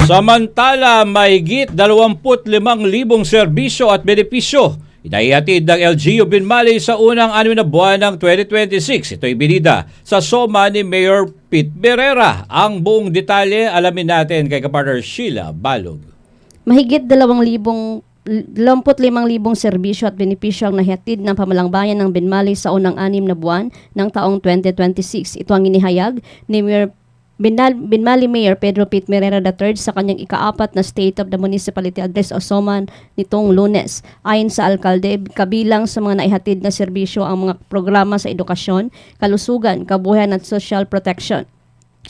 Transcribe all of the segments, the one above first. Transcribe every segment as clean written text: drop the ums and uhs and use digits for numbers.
Samantala, mahigit 25,000 serbisyo at benepisyo inahihatid ng LGU Binmaley sa unang 6 na buwan ng 2026. Ito'y binida sa SOMA ni Mayor Pete Berrera. Ang buong detalye alamin natin kay kapartner Sheila Balog. Mahigit 25,000 serbisyo at benepisyo ang nahihatid ng Pamahalang ng Binmaley sa unang 6 na buwan ng taong 2026. Ito ang inihayag ni Mayor Binmaley Mayor Pedro Pete Berrera III sa kanyang ika-4 na State of the Municipality Address o SOMA nitong Lunes. Ayon sa alkalde, kabilang sa mga naihatid na serbisyo ang mga programa sa edukasyon, kalusugan, kabuhayan at social protection.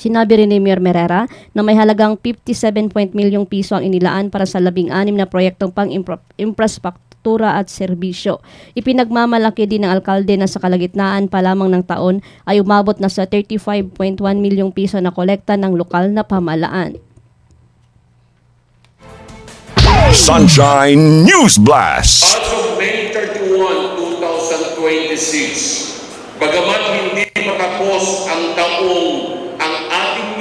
Sinabi rin ni Mayor Berrera na may halagang 57 milyong piso ang inilaan para sa 16 na proyektong pang-infrastruktura at serbisyo. Ipinagmamalaki din ng alkalde na sa kalagitnaan pa lamang ng taon ay umabot na sa 35.1 milyong piso na kolekta ng lokal na pamahalaan. Sunshine News Blast. As of May 31, 2026, bagamat hindi matapos ang taong, ang ating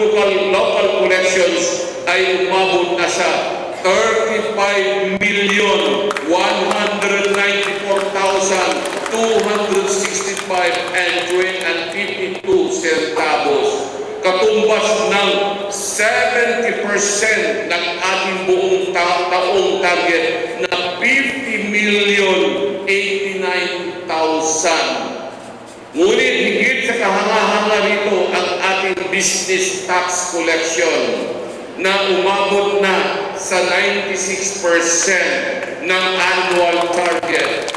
local collections ay umabot na sa 35,194,265.52 centavos. Katumbas ng 70% ng ating buong taong target na 50,089,000. Ngunit higit sa kahanga-hanga rito ang ating business tax collection na umabot na sa 96% ng annual target.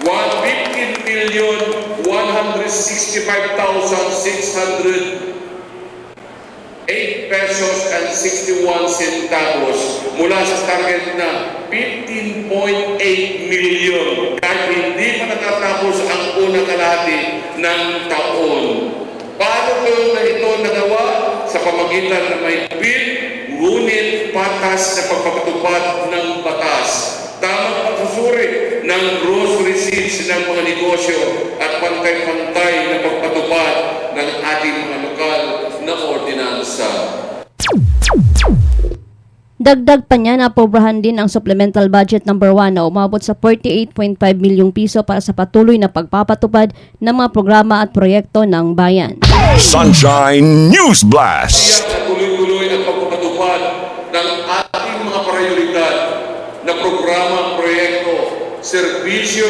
15,165,608 pesos and 61 centavos mula sa target na 15.8 million kahit hindi pa natatapos ang unang kalahati ng taon. Paano ko na ito nagawa? Sa pamagitan na may bill, ngunit patas na pagpapatupad ng batas. Tamang pagsusuri ng gross receipts ng mga negosyo at pantay-pantay na pagpatupad ng ating mga lokal na ordinansa. Dagdag pa niya na aprobahan din ang Supplemental Budget No. 1 na umabot sa 48.5 milyong piso para sa patuloy na pagpapatupad ng mga programa at proyekto ng bayan. Sunshine News Blast. Tiyak na tuloy-tuloy ang pagpapatupad ng ating mga prioridad na programa, proyekto, serbisyo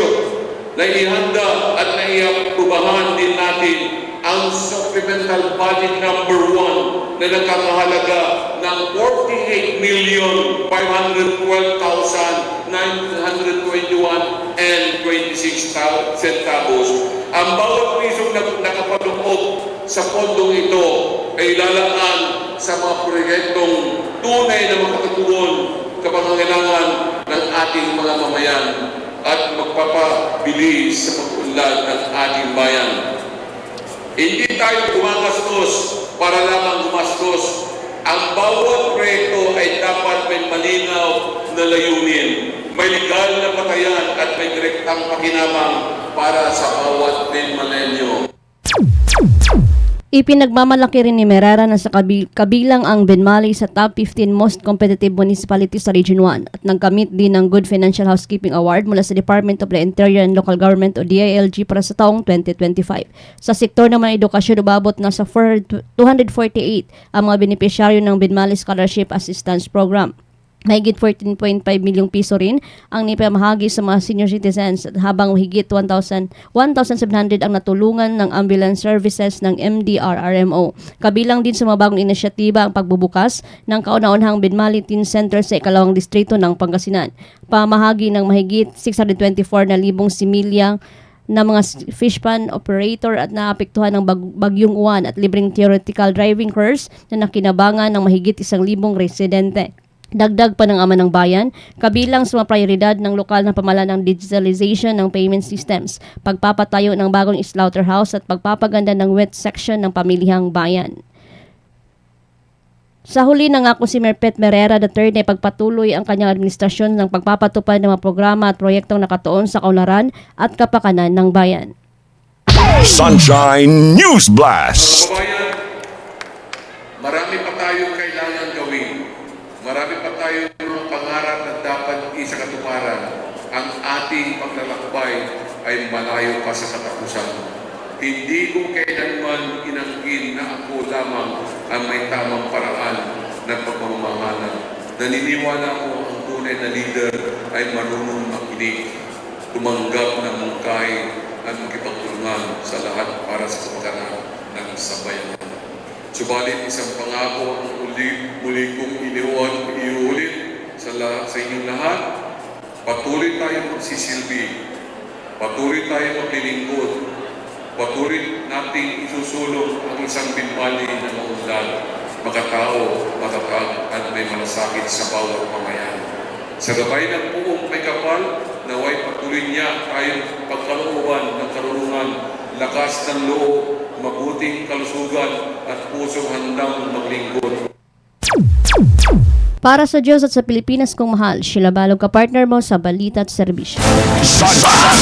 na ihanda at na iaprubahan din natin ang Supplemental Budget No. 1 na nakakahalaga ng 48,512,921.26 centavos. Ang bawat pisong nakapaloob sa pondong ito ay lalaan sa mga proyektong tunay na makatutuon sa pangangailangan ng ating mga mamayan at magpapabilis sa pag-unlad ng ating bayan. Hindi tayo gumagastos para lamang gumastos. Ang bawat proyekto ay dapat may malinaw na layunin, may legal na patayan at may direktang pakinabang para sa bawat milenyo. Ipinagmamalaki rin ni Berrera na sa kabilang ang Binmaley sa top 15 most competitive municipalities sa Region 1 at nagkamit din ng Good Financial Housekeeping Award mula sa Department of the Interior and Local Government o DILG para sa taong 2025. Sa sektor naman ng edukasyon, umabot na sa 248 ang mga benepisyaryo ng Binmaley Scholarship Assistance Program. Mahigit 14.5 milyong piso rin ang nipamahagi sa mga senior citizens habang mahigit 1,700 ang natulungan ng ambulance services ng MDRRMO. Kabilang din sa mga bagong inisyatiba ang pagbubukas ng kauna-unahang Binmaley Teen Center sa ikalawang distrito ng Pangasinan. Pamahagi ng mahigit 624,000 similya na mga fish pan operator at naapektuhan ng bagyong uwan at libreng theoretical driving course na nakinabangan ng mahigit 1,000 residente. Dagdag pa ng Ama ng Bayan, kabilang sa mga prioridad ng lokal na pamahalaan ng digitalization ng payment systems, pagpapatayo ng bagong slaughterhouse at pagpapaganda ng wet section ng pamilihang bayan. Sa huli nangako si Mayor Pete Berrera III na ipagpatuloy ang kanyang administrasyon ng pagpapatupad ng mga programa at proyektong nakatuon sa kaunlaran at kapakanan ng bayan. Sunshine News Blast. Mga kababayan, marami pa tayong kailangan kailangan gawin. Marami pa tayong mga pangarap na dapat isakatuparan. Ang ating paglalakbay ay malayo pa sa katapusan. Hindi ko kailanman inangkin na ako lamang ang may tamang paraan ng pagmamahalan. Naniniwala ko ang tunay na leader ay marunong makinig, tumanggap ng mungkahi at makipagtulungan sa lahat para sa kapakanan ng sambayanan. Subalit isang pangako ang muli kong iuulit sa inyong lahat. Patuloy tayo magsisilbi, patuloy tayo maglilingkod, patuloy nating isusulong ang isang binbali na maunlad, makatao, matatag at may malasakit sa bawat pamayan. Sa gabay ng buong may kapal, naway patuloy niya tayong pagkalooban ng karunungan, lakas ng loob, mabuting kalusugan at pusong handang maglingkod. Para sa Diyos at sa Pilipinas kong mahal, Sheila Balog ka partner mo sa Balita at Serbisyo. Sunshine